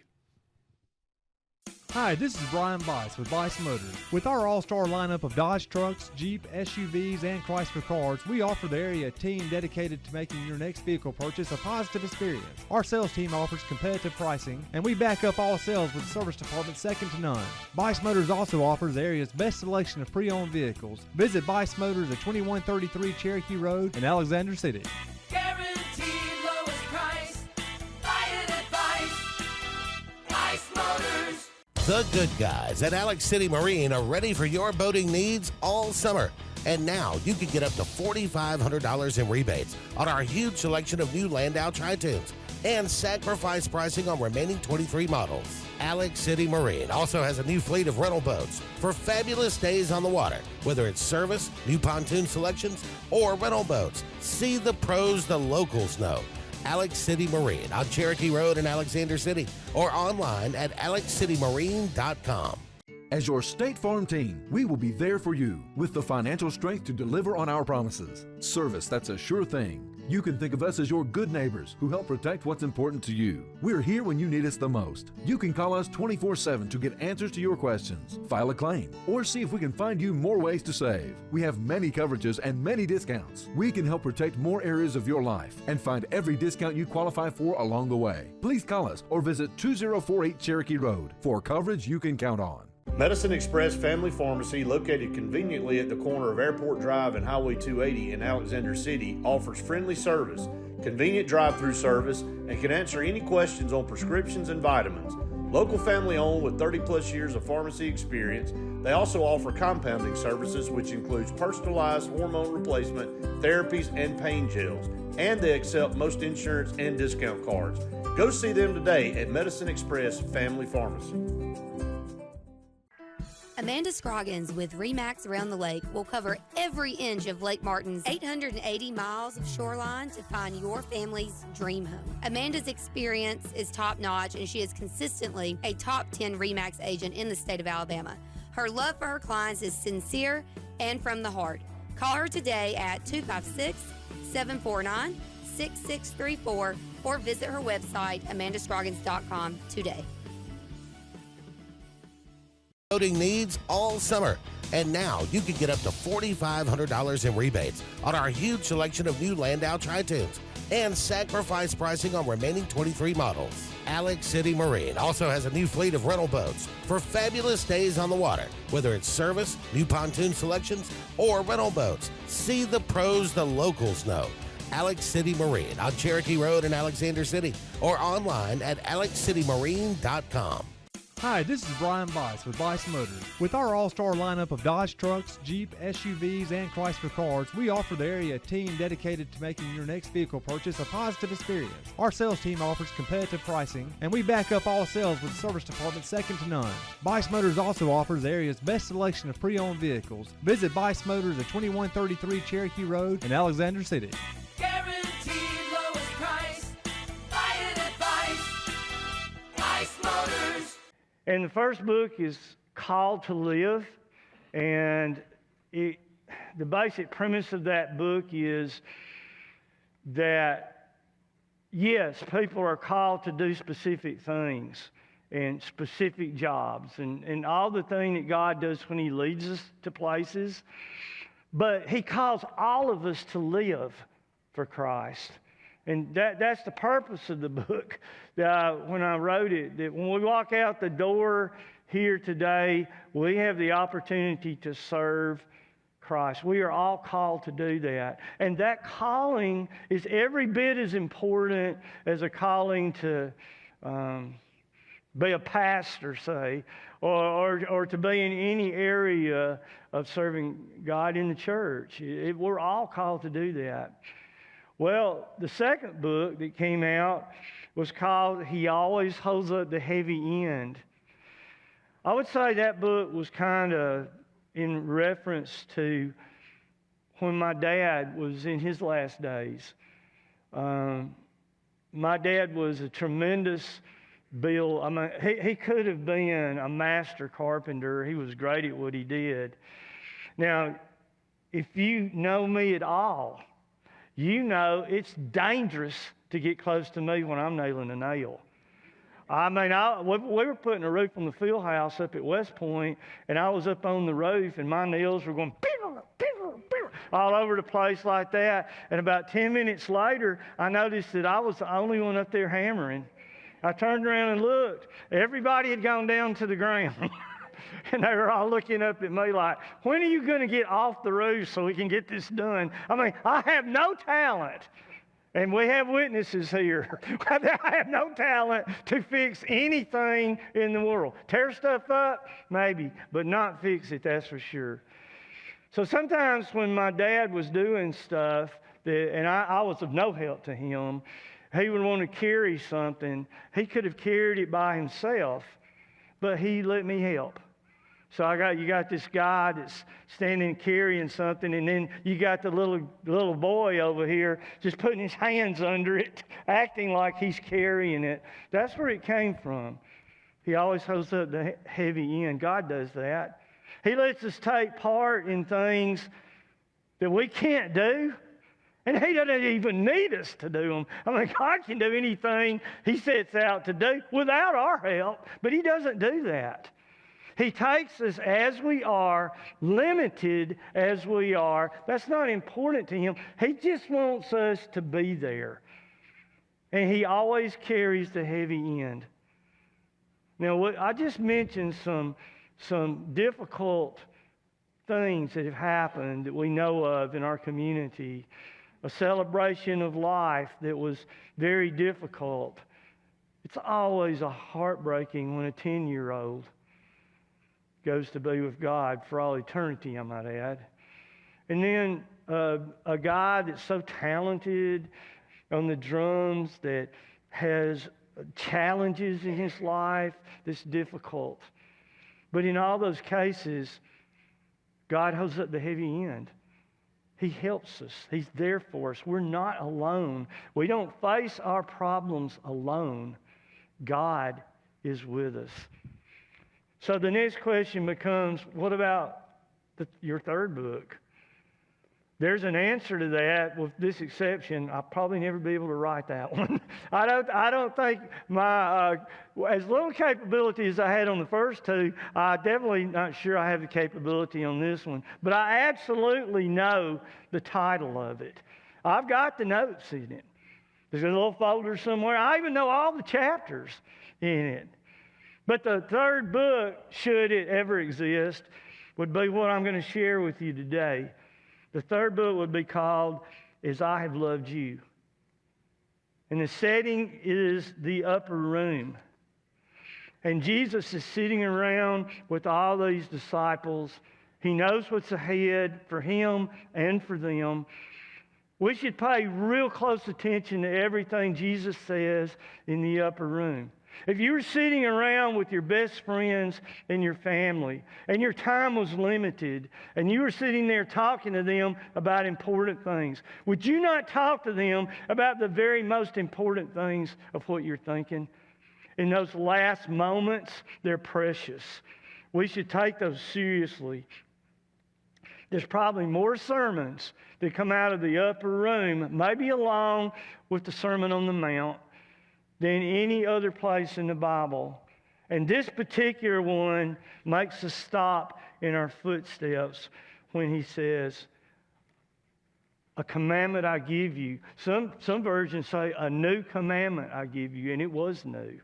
Hi, this is Brian Bice with Bice Motors. With our all-star lineup of Dodge trucks, Jeep, SUVs, and Chrysler cars, we offer the area team dedicated to making your next vehicle purchase a positive experience. Our sales team offers competitive pricing, and we back up all sales with a service department second to none. Bice Motors also offers the area's best selection of pre-owned vehicles. Visit Bice Motors at 2133 Cherokee Road in Alexander City. Guaranteed lowest price. Buy it at Bice Motors. The good guys at Alex City Marine are ready for your boating needs all summer. And now you can get up to $4,500 in rebates on our huge selection of new Landau Tri-Tunes and sacrifice pricing on remaining 23 models. Alex City Marine also has a new fleet of rental boats for fabulous days on the water, whether it's service, new pontoon selections, or rental boats. See the pros the locals know. Alex City Marine on Cherokee Road in Alexander City, or online at alexcitymarine.com. As your State Farm team, we will be there for you with the financial strength to deliver on our promises. Service that's a sure thing. You can think of us as your good neighbors who help protect what's important to you. We're here when you need us the most. You can call us 24/7 to get answers to your questions, file a claim, or see if we can find you more ways to save. We have many coverages and many discounts. We can help protect more areas of your life and find every discount you qualify for along the way. Please call us or visit 2048 Cherokee Road for coverage you can count on. Medicine Express Family Pharmacy, located conveniently at the corner of Airport Drive and Highway 280 in Alexander City, offers friendly service, convenient drive-through service, and can answer any questions on prescriptions and vitamins. Local family owned with 30-plus years of pharmacy experience, they also offer compounding services, which includes personalized hormone replacement, therapies, and pain gels. And they accept most insurance and discount cards. Go see them today at Medicine Express Family Pharmacy. Amanda Scroggins with RE/MAX Around the Lake will cover every inch of Lake Martin's 880 miles of shoreline to find your family's dream home. Amanda's experience is top-notch, and she is consistently a top 10 RE/MAX agent in the state of Alabama. Her love for her clients is sincere and from the heart. Call her today at 256-749-6634 or visit her website, amandascroggins.com, today. Boating needs all summer. And now you can get up to $4,500 in rebates on our huge selection of new Landau Tri-Tunes and sacrifice pricing on remaining 23 models. Alex City Marine also has a new fleet of rental boats for fabulous days on the water, whether it's service, new pontoon selections, or rental boats. See the pros the locals know. Alex City Marine on Cherokee Road in Alexander City, or online at alexcitymarine.com. Hi, this is Brian Bice with Bice Motors. With our all-star lineup of Dodge trucks, Jeep, SUVs, and Chrysler cars, we offer the area team dedicated to making your next vehicle purchase a positive experience. Our sales team offers competitive pricing, and we back up all sales with a service department second to none. Bice Motors also offers the area's best selection of pre-owned vehicles. Visit Bice Motors at 2133 Cherokee Road in Alexander City. Guaranteed lowest price. Buy it at Bice Motors. And the first book is called to live, and the basic premise of that book is that, yes, people are called to do specific things and specific jobs and all the thing that God does when he leads us to places, but he calls all of us to live for Christ. And that's the purpose of the book when I wrote it, that when we walk out the door here today, we have the opportunity to serve Christ. We are all called to do that. And that calling is every bit as important as a calling to be a pastor, say, or to be in any area of serving God in the church. We're all called to do that. Well, the second book that came out was called He Always Holds Up the Heavy End. I would say that book was kind of in reference to when my dad was in his last days. My dad was a tremendous builder. I mean, he could have been a master carpenter. He was great at what he did. Now, if you know me at all, you know it's dangerous to get close to me when I'm nailing a nail. I mean, we were putting a roof on the field house up at West Point, and I was up on the roof, and my nails were going all over the place like that. And about 10 minutes later, I noticed that I was the only one up there hammering. I turned around and looked. Everybody had gone down to the ground. And they were all looking up at me like, when are you going to get off the roof so we can get this done? I mean, I have no talent. And we have witnesses here. I have no talent to fix anything in the world. Tear stuff up, maybe, but not fix it, that's for sure. So sometimes when my dad was doing stuff, and I was of no help to him, he would want to carry something. He could have carried it by himself, but he let me help. So you got this guy that's standing carrying something, and then you got the little boy over here just putting his hands under it, acting like he's carrying it. That's where it came from. He always holds up the heavy end. God does that. He lets us take part in things that we can't do, and he doesn't even need us to do them. I mean, God can do anything he sets out to do without our help, but he doesn't do that. He takes us as we are, limited as we are. That's not important to him. He just wants us to be there. And he always carries the heavy end. Now, I just mentioned some difficult things that have happened that we know of in our community. A celebration of life that was very difficult. It's always heartbreaking when a 10-year-old goes to be with God for all eternity, I might add. And then a guy that's so talented on the drums, that has challenges in his life that's difficult. But in all those cases, God holds up the heavy end. He helps us. He's there for us. We're not alone. We don't face our problems alone. God is with us. So the next question becomes, what about your third book? There's an answer to that, with this exception. I'll probably never be able to write that one. I don't think my, as little capability as I had on the first two, I'm definitely not sure I have the capability on this one. But I absolutely know the title of it. I've got the notes in it. There's a little folder somewhere. I even know all the chapters in it. But the third book, should it ever exist, would be what I'm going to share with you today. The third book would be called As I Have Loved You. And the setting is the upper room. And Jesus is sitting around with all these disciples. He knows what's ahead for him and for them. We should pay real close attention to everything Jesus says in the upper room. If you were sitting around with your best friends and your family, and your time was limited, and you were sitting there talking to them about important things, would you not talk to them about the very most important things of what you're thinking? In those last moments, they're precious. we should take those seriously. There's probably more sermons that come out of the upper room, maybe along with the Sermon on the Mount, than any other place in the Bible. And this particular one makes us stop in our footsteps when he says, a commandment I give you. Some versions say, a new commandment I give you, and it was new.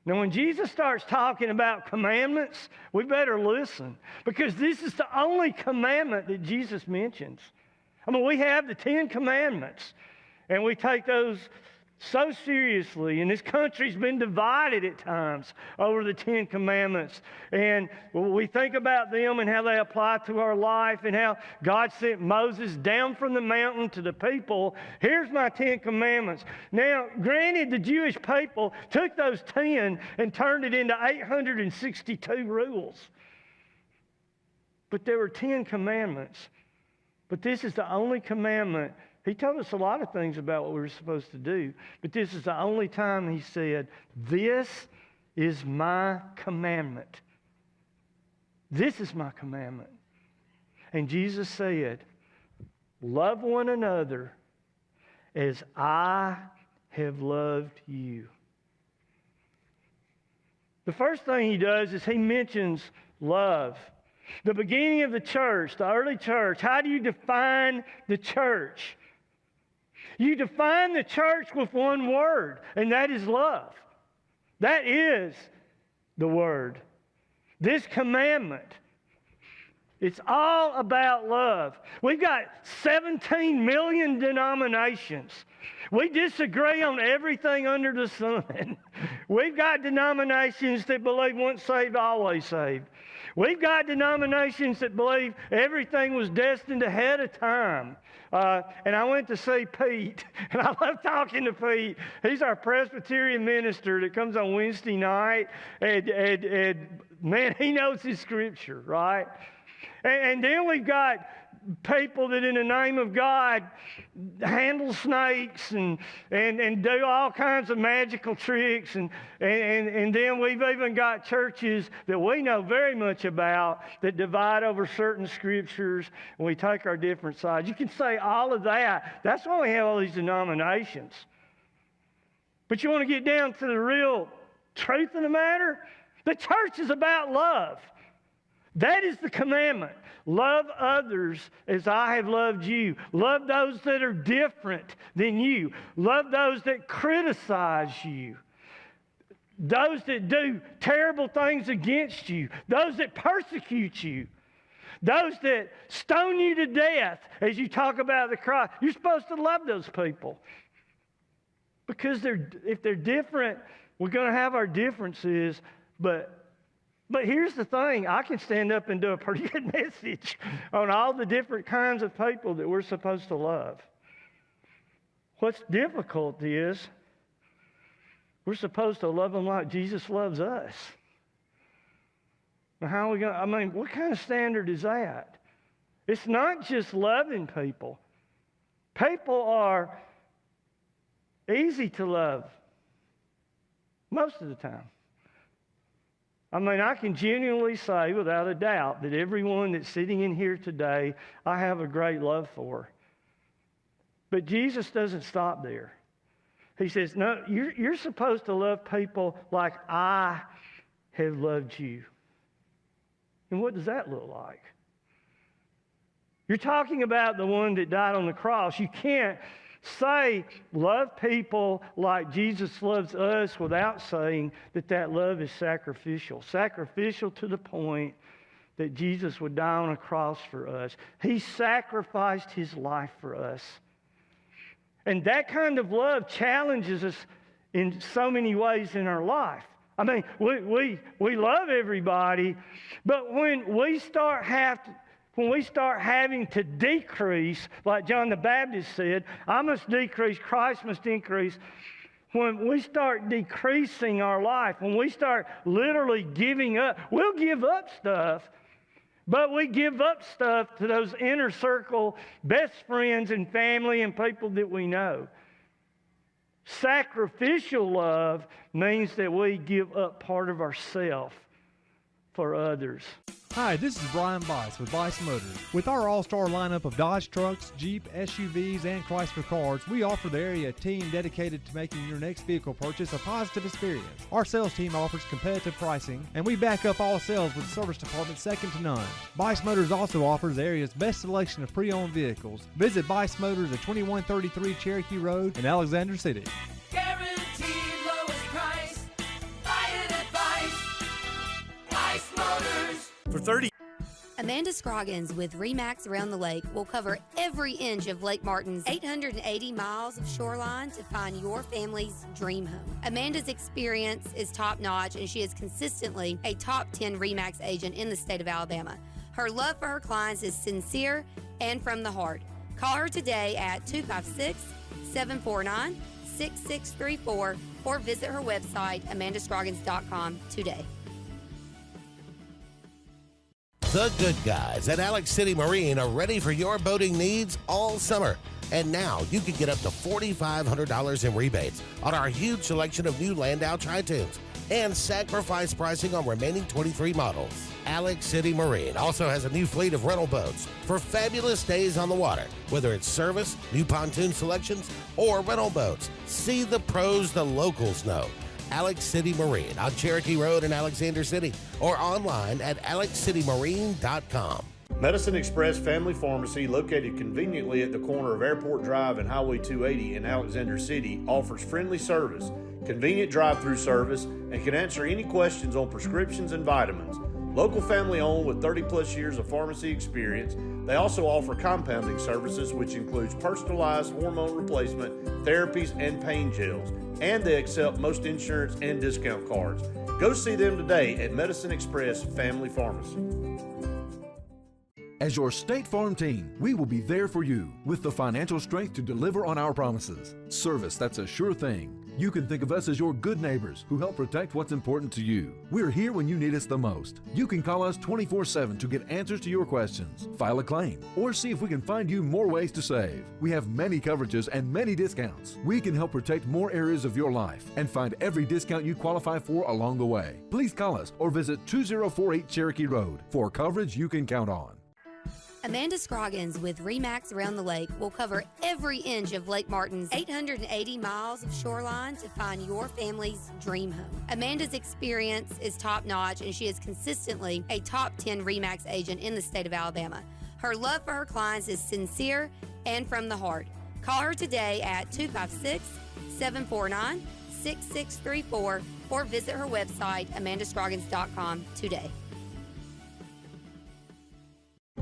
Now, when Jesus starts talking about commandments, we better listen, because this is the only commandment that Jesus mentions. I mean, we have the 10 Commandments, and we take those so seriously, and this country's been divided at times over the 10 Commandments. And we think about them and how they apply to our life and how God sent Moses down from the mountain to the people. Here's my 10 Commandments. Now, granted, the Jewish people took those 10 and turned it into 862 rules. But there were 10 commandments. But this is the only commandment. He told us a lot of things about what we were supposed to do, but this is the only time he said, this is my commandment. This is my commandment. And Jesus said, love one another as I have loved you. The first thing he does is he mentions love. The beginning of the church, the early church, how do you define the church? You define the church with one word, and that is love. That is the word. This commandment, it's all about love. We've got 17 million denominations. We disagree on everything under the sun. We've got denominations that believe once saved, always saved. We've got denominations that believe everything was destined ahead of time. And I went to see Pete, and I love talking to Pete. He's our Presbyterian minister that comes on Wednesday night, and man, he knows his scripture, right? And then we've got people that in the name of God handle snakes and do all kinds of magical tricks. And then we've even got churches that we know very much about that divide over certain scriptures, and we take our different sides. You can say all of that. That's why we have all these denominations. But you want to get down to the real truth of the matter? The church is about love. That is the commandment. Love others as I have loved you. Love those that are different than you. Love those that criticize you. Those that do terrible things against you. Those that persecute you. Those that stone you to death as you talk about the cross. You're supposed to love those people. Because if they're different, we're going to have our differences, but here's the thing. I can stand up and do a pretty good message on all the different kinds of people that we're supposed to love. What's difficult is we're supposed to love them like Jesus loves us. Now, how are we going? What kind of standard is that? It's not just loving people. People are easy to love most of the time. I can genuinely say without a doubt that everyone that's sitting in here today, I have a great love for. But Jesus doesn't stop there. He says, no, you're supposed to love people like I have loved you. And what does that look like? You're talking about the one that died on the cross. You can't say love people like Jesus loves us without saying that love is sacrificial. Sacrificial to the point that Jesus would die on a cross for us. He sacrificed his life for us. And that kind of love challenges us in so many ways in our life. We love everybody, but when we start having to decrease, like John the Baptist said, I must decrease, Christ must increase. When we start decreasing our life, when we start literally giving up, we'll give up stuff, but we give up stuff to those inner circle best friends and family and people that we know. Sacrificial love means that we give up part of ourself for others. Hi, this is Brian Bice with Bice Motors. With our all-star lineup of Dodge trucks, Jeep, SUVs, and Chrysler cars, we offer the area team dedicated to making your next vehicle purchase a positive experience. Our sales team offers competitive pricing, and we back up all sales with a service department second to none. Bice Motors also offers the area's best selection of pre-owned vehicles. Visit Bice Motors at 2133 Cherokee Road in Alexander City. Guaranteed lowest price. Buy it at Vice Motors. For 30 Amanda Scroggins with RE/MAX Around the Lake will cover every inch of Lake Martin's 880 miles of shoreline to find your family's dream home. Amanda's experience is top-notch, and she is consistently a top 10 RE/MAX agent in the state of Alabama. Her love for her clients is sincere and from the heart. Call her today at 256-749-6634 or visit her website, amandascroggins.com, today. The good guys at Alex City Marine are ready for your boating needs all summer. And now you can get up to $4,500 in rebates on our huge selection of new Landau Tri-Tunes and sacrifice pricing on remaining 23 models. Alex City Marine also has a new fleet of rental boats for fabulous days on the water, whether it's service, new pontoon selections, or rental boats. See the pros the locals know. Alex City Marine on Cherokee Road in Alexander City or online at alexcitymarine.com. Medicine Express Family Pharmacy, located conveniently at the corner of Airport Drive and Highway 280 in Alexander City, offers friendly service, convenient drive-through service, and can answer any questions on prescriptions and vitamins. Local family owned with 30-plus years of pharmacy experience, they also offer compounding services, which includes personalized hormone replacement, therapies, and pain gels. And they accept most insurance and discount cards. Go see them today at Medicine Express Family Pharmacy. As your State Farm team, we will be there for you with the financial strength to deliver on our promises. Service that's a sure thing. You can think of us as your good neighbors who help protect what's important to you. We're here when you need us the most. You can call us 24/7 to get answers to your questions, file a claim, or see if we can find you more ways to save. We have many coverages and many discounts. We can help protect more areas of your life and find every discount you qualify for along the way. Please call us or visit 2048 Cherokee Road for coverage you can count on. Amanda Scroggins with RE/MAX Around the Lake will cover every inch of Lake Martin's 880 miles of shoreline to find your family's dream home. Amanda's experience is top-notch, and she is consistently a top 10 RE/MAX agent in the state of Alabama. Her love for her clients is sincere and from the heart. Call her today at 256-749-6634 or visit her website, amandascroggins.com, today.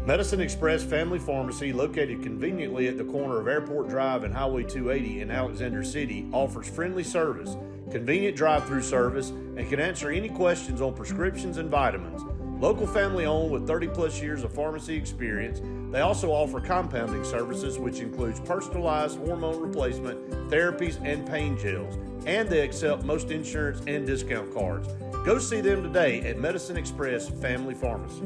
Medicine Express Family Pharmacy, located conveniently at the corner of Airport Drive and Highway 280 in Alexander City, offers friendly service, convenient drive-through service, and can answer any questions on prescriptions and vitamins. Local family owned with 30-plus years of pharmacy experience, they also offer compounding services, which includes personalized hormone replacement, therapies, and pain gels. And they accept most insurance and discount cards. Go see them today at Medicine Express Family Pharmacy.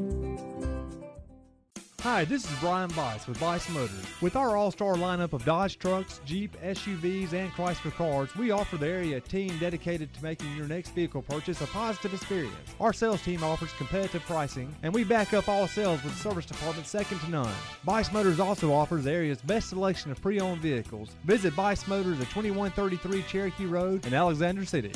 Hi, this is Brian Bice with Bice Motors. With our all-star lineup of Dodge trucks, Jeep, SUVs, and Chrysler cars, we offer the area team dedicated to making your next vehicle purchase a positive experience. Our sales team offers competitive pricing, and we back up all sales with a service department second to none. Bice Motors also offers the area's best selection of pre-owned vehicles. Visit Bice Motors at 2133 Cherokee Road in Alexander City.